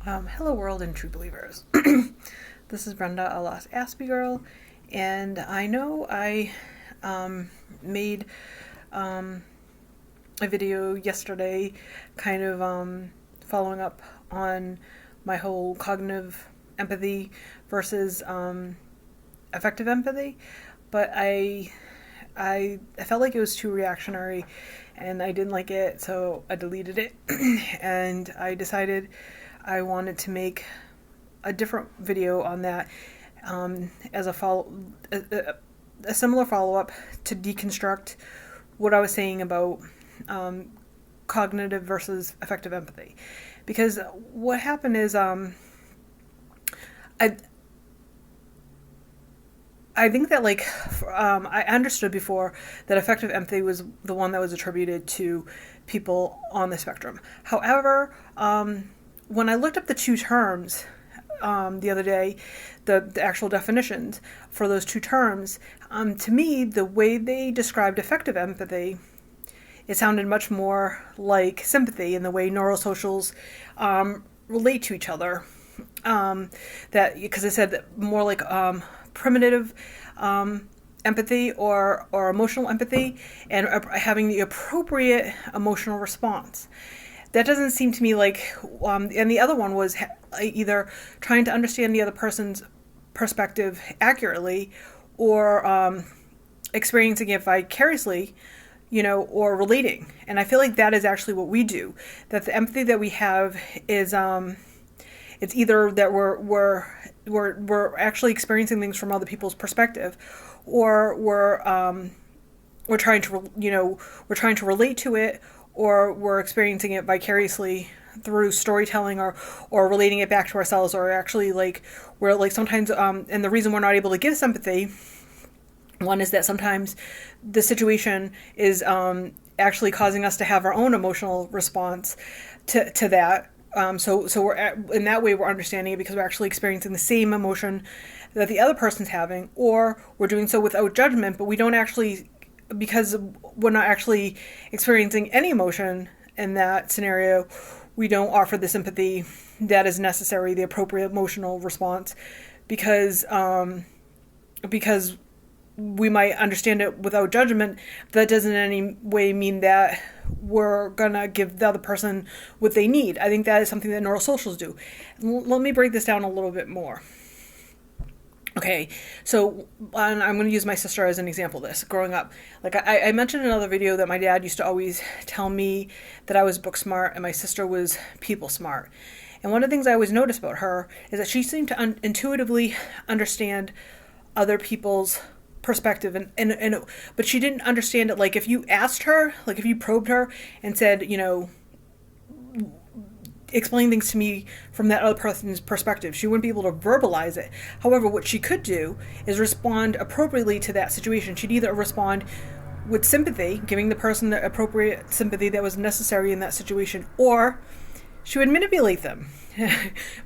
Hello world and true believers. This is Brenda, a lost Aspie girl, and I know I made a video yesterday kind of following up on my whole cognitive empathy versus affective empathy, but I felt like it was too reactionary and I didn't like it, so I deleted it and I decided I wanted to make a different video on that as a similar follow-up to deconstruct what I was saying about cognitive versus affective empathy. Because what happened is I think that I understood before that affective empathy was the one that was attributed to people on the spectrum. However, when I looked up the two terms the other day, the actual definitions for those two terms, to me, the way they described affective empathy, it sounded much more like sympathy in the way neurosocials relate to each other. That because it said that more like primitive empathy or emotional empathy and having the appropriate emotional response. That doesn't seem to me like, and the other one was either trying to understand the other person's perspective accurately or experiencing it vicariously, or relating. And I feel like that is actually what we do. That the empathy that we have is, it's either that we're actually experiencing things from other people's perspective, or we're trying to relate to it, or we're experiencing it vicariously through storytelling or relating it back to ourselves, or actually we're sometimes and the reason we're not able to give sympathy, one is that sometimes the situation is actually causing us to have our own emotional response to that. So we're in that way we're understanding it because we're actually experiencing the same emotion that the other person's having, or we're doing so without judgment, but we don't actually, because we're not actually experiencing any emotion in that scenario, we don't offer the sympathy that is necessary, the appropriate emotional response, because we might understand it without judgment. That doesn't in any way mean that we're gonna give the other person what they need. I think that is something that neurosocials do. Let me break this down a little bit more. Okay, so I'm going to use my sister as an example of this. Growing up, I mentioned in another video that my dad used to always tell me that I was book smart and my sister was people smart. And one of the things I always noticed about her is that she seemed to intuitively understand other people's perspective, but she didn't understand it. Like if you asked her, if you probed her and said, explain things to me from that other person's perspective, she wouldn't be able to verbalize it. However, what she could do is respond appropriately to that situation. She'd either respond with sympathy, giving the person the appropriate sympathy that was necessary in that situation, or she would manipulate them.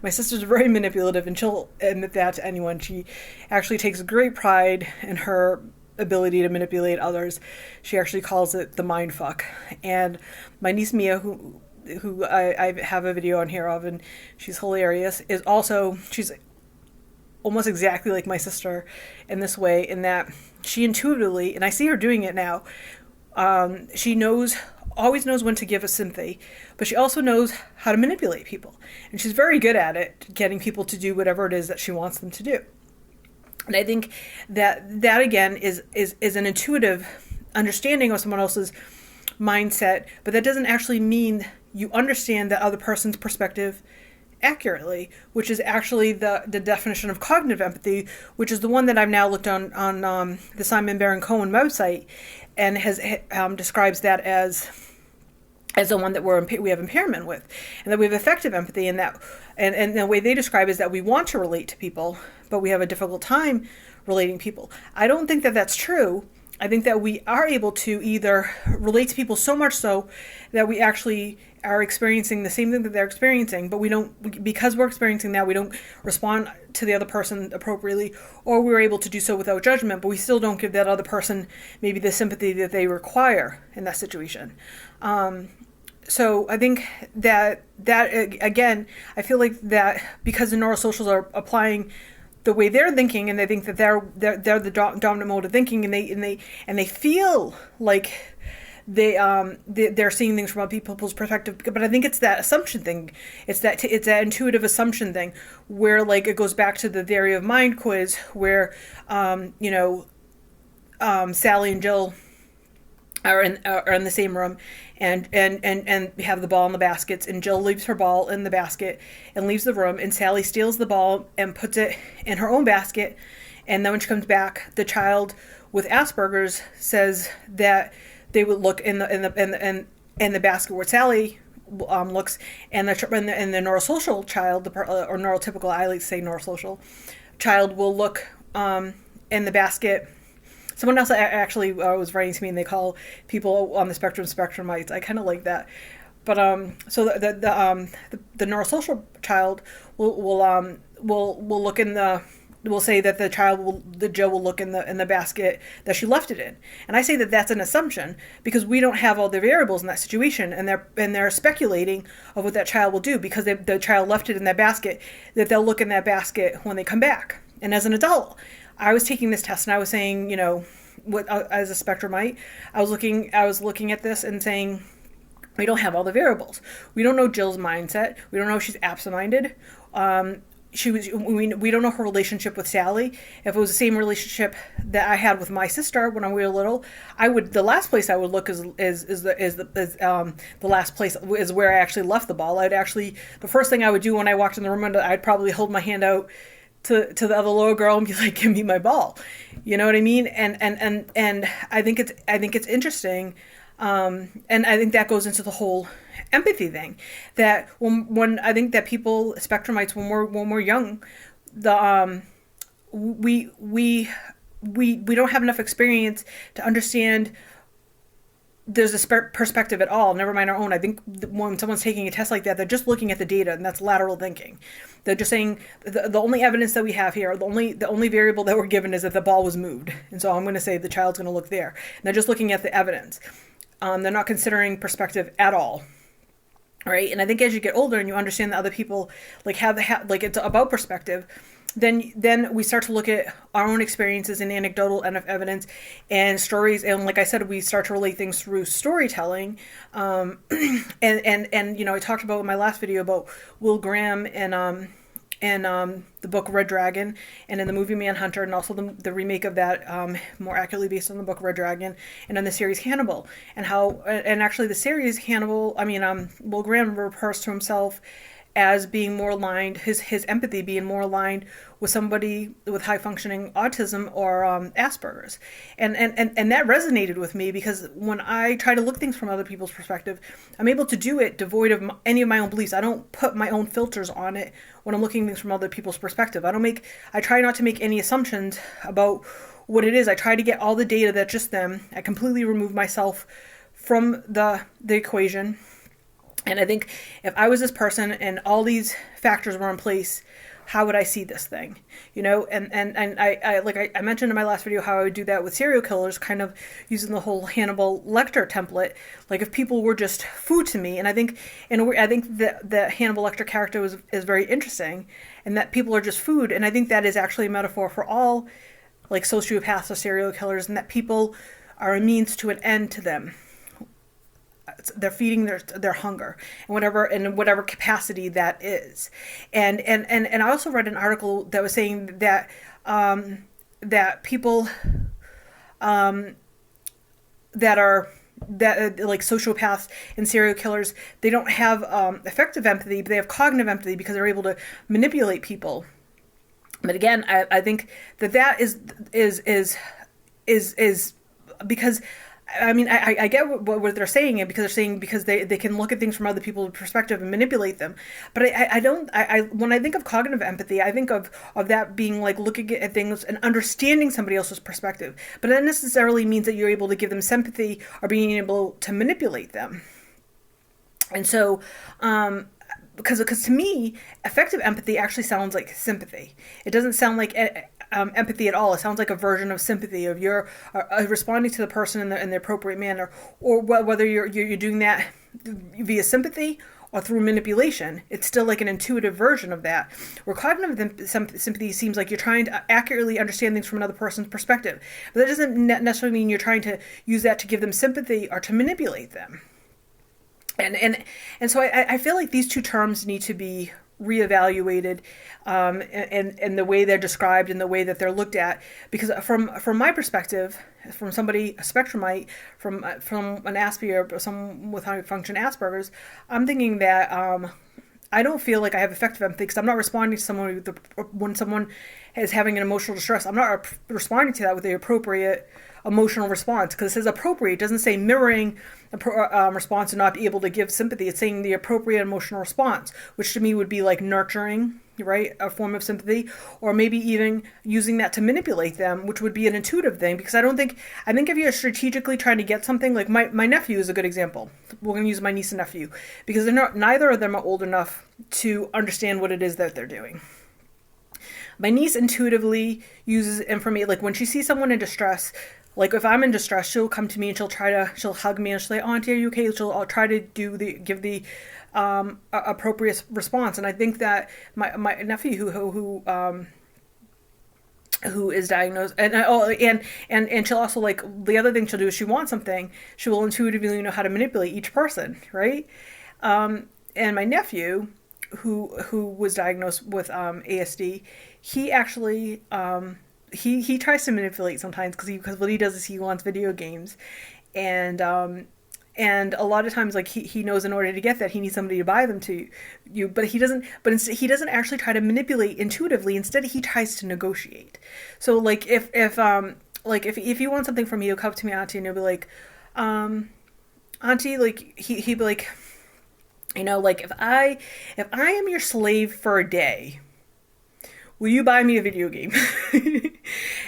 My sister's very manipulative, and she'll admit that to anyone. She actually takes great pride in her ability to manipulate others. She actually calls it the mind fuck. And my niece Mia, who I have a video on here of, and she's hilarious, she's almost exactly like my sister in this way, in that she intuitively, and I see her doing it now, she always knows when to give a sympathy, but she also knows how to manipulate people. And she's very good at it, getting people to do whatever it is that she wants them to do. And I think that again is an intuitive understanding of someone else's mindset, but that doesn't actually mean you understand that other person's perspective accurately, which is actually the definition of cognitive empathy, which is the one that I've now looked on the Simon Baron Cohen website, and has describes that as the one that we have impairment with, and that we have affective empathy, and the way they describe is that we want to relate to people, but we have a difficult time relating to people. I don't think that that's true. I think that we are able to either relate to people so much so that we actually are experiencing the same thing that they're experiencing, but because we're experiencing that, we don't respond to the other person appropriately, or we're able to do so without judgment, but we still don't give that other person maybe the sympathy that they require in that situation. so I think that again, I feel like that because the neurosocials are applying the way they're thinking, and they think that they're the dominant mode of thinking, and they feel like they're seeing things from other people's perspective. But I think it's that assumption thing. It's that intuitive assumption thing where, like, it goes back to the theory of mind quiz where Sally and Jill are in the same room, and we have the ball in the baskets, and Jill leaves her ball in the basket and leaves the room, and Sally steals the ball and puts it in her own basket, and then when she comes back, the child with Asperger's says that they would look in the basket where Sally looks, and the neurosocial child, or neurotypical, I like to say neurosocial child, will look in the basket. Someone else actually was writing to me, and they call people on the spectrumites. I kind of like that. But so the neurosocial child will look in the, will say that the Joe will look in the basket that she left it in, and I say that that's an assumption because we don't have all the variables in that situation, and they're speculating of what that child will do because the child left it in that basket, that they'll look in that basket when they come back. And as an adult, I was taking this test, and I was saying, as a spectrumite, I was looking at this and saying, we don't have all the variables. We don't know Jill's mindset. We don't know if she's absent-minded. We don't know her relationship with Sally. If it was the same relationship that I had with my sister when we were little, the last place I would look is the last place is where I actually left the ball. The first thing I would do when I walked in the room, I'd probably hold my hand out to the other little girl and be like, give me my ball. You know what I mean? And I think it's interesting. And I think that goes into the whole empathy thing, that when I think that people, spectrumites, when we're young, we don't have enough experience to understand there's a perspective at all, never mind our own. I think when someone's taking a test like that, they're just looking at the data, and that's lateral thinking. They're just saying the only evidence that we have here, the only variable that we're given is that the ball was moved, and so I'm going to say the child's going to look there. And they're just looking at the evidence. They're not considering perspective at all. Right? And I think as you get older and you understand that other people like like it's about perspective, then we start to look at our own experiences and anecdotal evidence and stories, and like I said, we start to relate things through storytelling. And I talked about in my last video about Will Graham and the book Red Dragon, and in the movie Manhunter, and also the remake of that, more accurately based on the book Red Dragon, and in the series Hannibal, and actually the series Hannibal, Will Graham refers to himself as being more aligned, his empathy being more aligned with somebody with high functioning autism or Asperger's, and that resonated with me because when I try to look things from other people's perspective, I'm able to do it devoid of any of my own beliefs. I don't put my own filters on it when I'm looking things from other people's perspective. I try not to make any assumptions about what it is. I try to get all the data that's just them. I completely remove myself from the equation. And I think if I was this person and all these factors were in place, how would I see this thing? And I mentioned in my last video how I would do that with serial killers, kind of using the whole Hannibal Lecter template. Like if people were just food to me, and I think that the Hannibal Lecter character is very interesting, and that people are just food, and I think that is actually a metaphor for all like sociopaths or serial killers, and that people are a means to an end to them. They're feeding their hunger in whatever capacity that is, and I also read an article that was saying that that people that like sociopaths and serial killers, they don't have affective empathy, but they have cognitive empathy because they're able to manipulate people. But again, I think that is because. I get what they're saying, because they can look at things from other people's perspective and manipulate them. But I don't when I think of cognitive empathy, I think of that being like looking at things and understanding somebody else's perspective. But that necessarily means that you're able to give them sympathy or being able to manipulate them. And so, because to me, affective empathy actually sounds like sympathy. It doesn't sound like empathy at all. It sounds like a version of sympathy, of you're responding to the person in the appropriate manner, or whether you're doing that via sympathy or through manipulation. It's still like an intuitive version of that. Where cognitive sympathy seems like you're trying to accurately understand things from another person's perspective. But that doesn't necessarily mean you're trying to use that to give them sympathy or to manipulate them. And so I feel like these two terms need to be reevaluated, and the way they're described and the way that they're looked at, because from my perspective, from somebody, a spectrumite, from an Aspie or someone with high function Asperger's, I'm thinking that I don't feel like I have effective empathy because I'm not responding to someone when someone is having an emotional distress. I'm not responding to that with the appropriate emotional response, because it says appropriate. It doesn't say mirroring response and not be able to give sympathy. It's saying the appropriate emotional response, which to me would be like nurturing, right? A form of sympathy, or maybe even using that to manipulate them, which would be an intuitive thing. Because I think if you're strategically trying to get something, like my nephew is a good example. We're going to use my niece and nephew because neither of them are old enough to understand what it is that they're doing. My niece intuitively uses information, like when she sees someone in distress. Like if I'm in distress, she'll come to me and she'll hug me and she'll say, "Auntie, are you okay?" I'll try to give the appropriate response. And I think that my nephew who is diagnosed, and she'll also, like, the other thing she'll do is she wants something, she will intuitively know how to manipulate each person, right? And my nephew who was diagnosed with ASD, he actually he tries to manipulate sometimes because what he does is he wants video games, and a lot of times, like, he knows in order to get that he needs somebody to buy them to you, but he doesn't. But instead, he doesn't actually try to manipulate intuitively. Instead, he tries to negotiate. So, like, if you want something from me, he'll come to me, Auntie, and he'll be like, Auntie, like he'd be like, like, if I am your slave for a day, will you buy me a video game?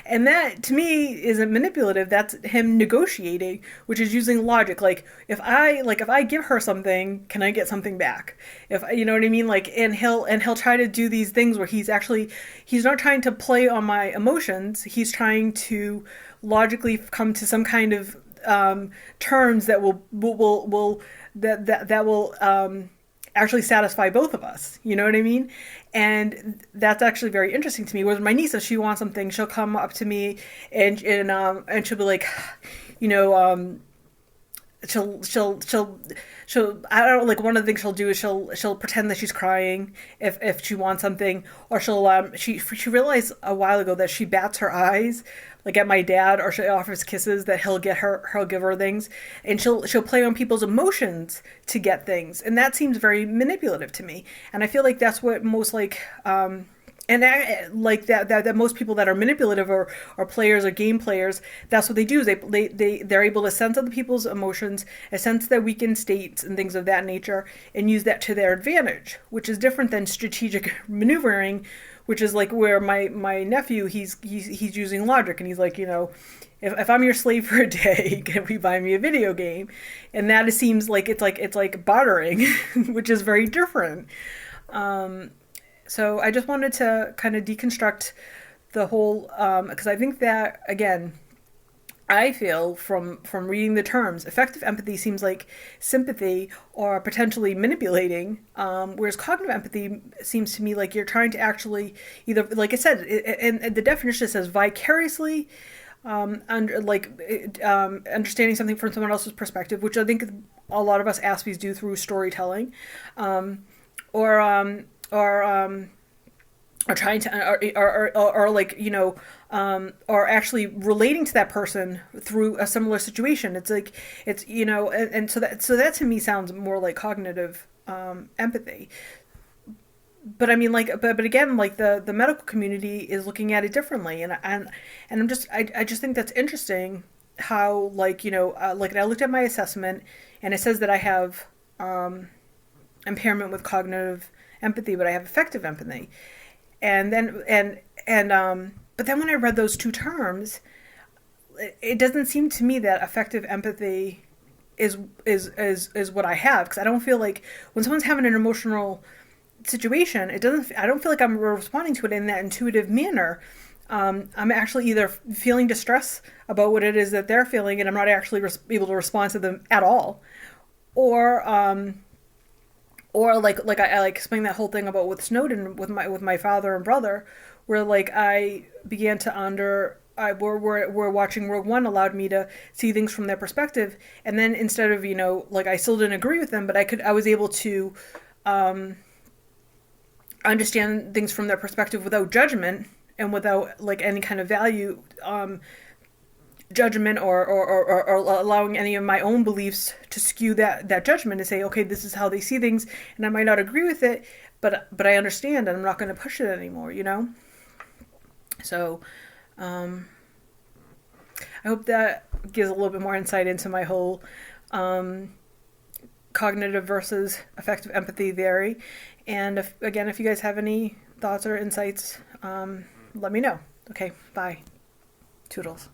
And that, to me, isn't manipulative. That's him negotiating, which is using logic. Like, if I give her something, can I get something back? If you know what I mean? Like, and he'll try to do these things where he's not trying to play on my emotions. He's trying to logically come to some kind of terms that will actually satisfy both of us. You know what I mean? And that's actually very interesting to me. Whereas my niece, if she wants something, she'll come up to me and she'll be like, she'll I don't know, like, one of the things she'll do is she'll pretend that she's crying if she wants something, or she realized a while ago that she bats her eyes, like, at my dad, or she offers kisses that he'll give her things, and she'll play on people's emotions to get things, and that seems very manipulative to me. And I feel like that's what most, like, that most people that are manipulative or players or game players, that's what they do. Is they're able to sense other people's emotions, sense their weakened states and things of that nature, and use that to their advantage, which is different than strategic maneuvering, which is like where my nephew, he's using logic, and he's like, if I'm your slave for a day, can we buy me a video game? And that seems like it's like bartering, which is very different. So I just wanted to kind of deconstruct the whole, because I think that, again, I feel from reading the terms, effective empathy seems like sympathy or potentially manipulating, whereas cognitive empathy seems to me like you're trying to actually either, like I said, and the definition says vicariously, understanding something from someone else's perspective, which I think a lot of us Aspies do through storytelling, or trying to, or actually relating to that person through a similar situation. It's like, and so that to me sounds more like cognitive empathy. But I mean, like, but again, like, the medical community is looking at it differently, and I just think that's interesting how, like, like, I looked at my assessment and it says that I have impairment with cognitive empathy, but I have effective empathy. And then but then when I read those two terms, it doesn't seem to me that effective empathy is what I have, because I don't feel like when someone's having an emotional situation, I don't feel like I'm responding to it in that intuitive manner. I'm actually either feeling distress about what it is that they're feeling, and I'm not actually able to respond to them at all, or I like explained that whole thing about with Snowden with my father and brother, where like I began to we're watching Rogue One allowed me to see things from their perspective, and then instead of like I still didn't agree with them, but I was able to um, understand things from their perspective without judgment and without like any kind of value judgment or allowing any of my own beliefs to skew that judgment to say, okay, this is how they see things, and I might not agree with it, but I understand, and I'm not going to push it anymore. So I hope that gives a little bit more insight into my whole cognitive versus affective empathy theory. And if you guys have any thoughts or insights, let me know. Okay, bye. Toodles.